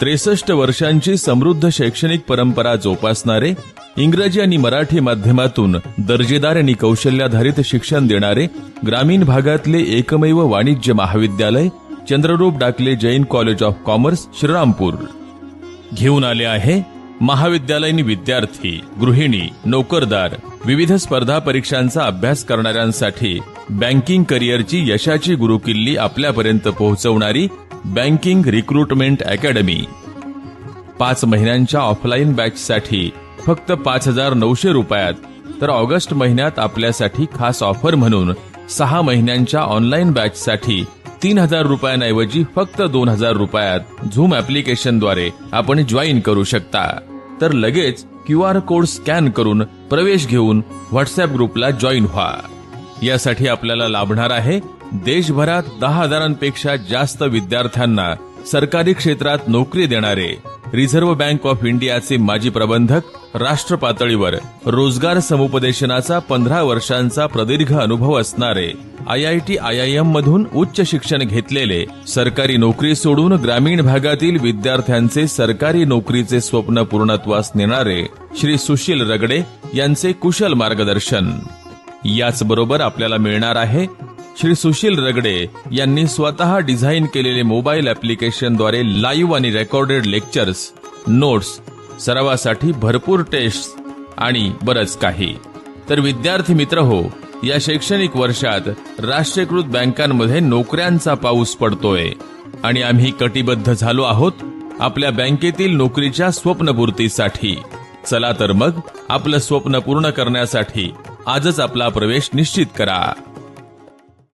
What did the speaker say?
63 वर्षांची समृद्ध शैक्षणिक परंपरा जोपासणारे, इंग्रजी आणि मराठी माध्यमातून दर्जेदार आणि कौशल्याधारित शिक्षण देणारे ग्रामीण भागातले एकमेव वाणिज्य महाविद्यालय Chandraroop Dakle Jain college of commerce Shrirampur घेऊन आले आहे महाविद्यालयीन विद्यार्थी, गृहिणी, नोकरदार, विविध स्पर्धा परीक्षांचा अभ्यास करणाऱ्यांसाठी बँकिंग करिअरची यशाची गुरुकिल्ली आपल्यापर्यंत पोहोचवणारी बँकिंग रिक्रुटमेंट अकॅडमी. 5 महिन्यांच्या ऑफलाईन बॅचसाठी फक्त 5,900 रुपयात, तर ऑगस्ट महिन्यात आपल्यासाठी खास ऑफर म्हणून 6 महिन्यांच्या ऑनलाईन बॅचसाठी 3,000 रुपयांऐवजी फक्त 2,000 रुपयात झूम ऍप्लिकेशनद्वारे आपण जॉईन करू शकता. तर लगेच QR कोड स्कॅन करून प्रवेश घेऊन व्हॉट्सअप ग्रुपला जॉईन व्हा. यासाठी आपल्याला लाभणार आहे देशभरात 10,000पेक्षा जास्त विद्यार्थ्यांना सरकारी क्षेत्रात नोकरी देणारे, रिझर्व्ह बँक ऑफ इंडियाचे माजी प्रबंधक, राष्ट्र पातळीवर रोजगार समुपदेशनाचा 15 वर्षांचा प्रदीर्घ अनुभव असणारे, IIT IIM मधून उच्च शिक्षण घेतलेले, सरकारी नोकरी सोडून ग्रामीण भागातील विद्यार्थ्यांचे सरकारी नोकरीचे स्वप्न पूर्णत्वास नेणारे श्री सुशील रगडे यांचे कुशल मार्गदर्शन. याचबरोबर आपल्याला मिळणार आहे श्री सुशील रगडे यांनी स्वतः डिझाईन केलेले मोबाईल ऍप्लिकेशनद्वारे लाईव्ह आणि रेकॉर्डेड लेक्चर्स, नोट्स, सरावासाठी भरपूर टेस्ट आणि बरंच काही. तर विद्यार्थी मित्र हो, या शैक्षणिक वर्षात राष्ट्रीयकृत बँकांमध्ये नोकऱ्यांचा पाऊस पडतोय आणि आम्ही कटिबद्ध झालो आहोत आपल्या बँकेतील नोकरीच्या स्वप्नपूर्तीसाठी. चला तर मग आपलं स्वप्न पूर्ण करण्यासाठी आजच आपला प्रवेश निश्चित करा.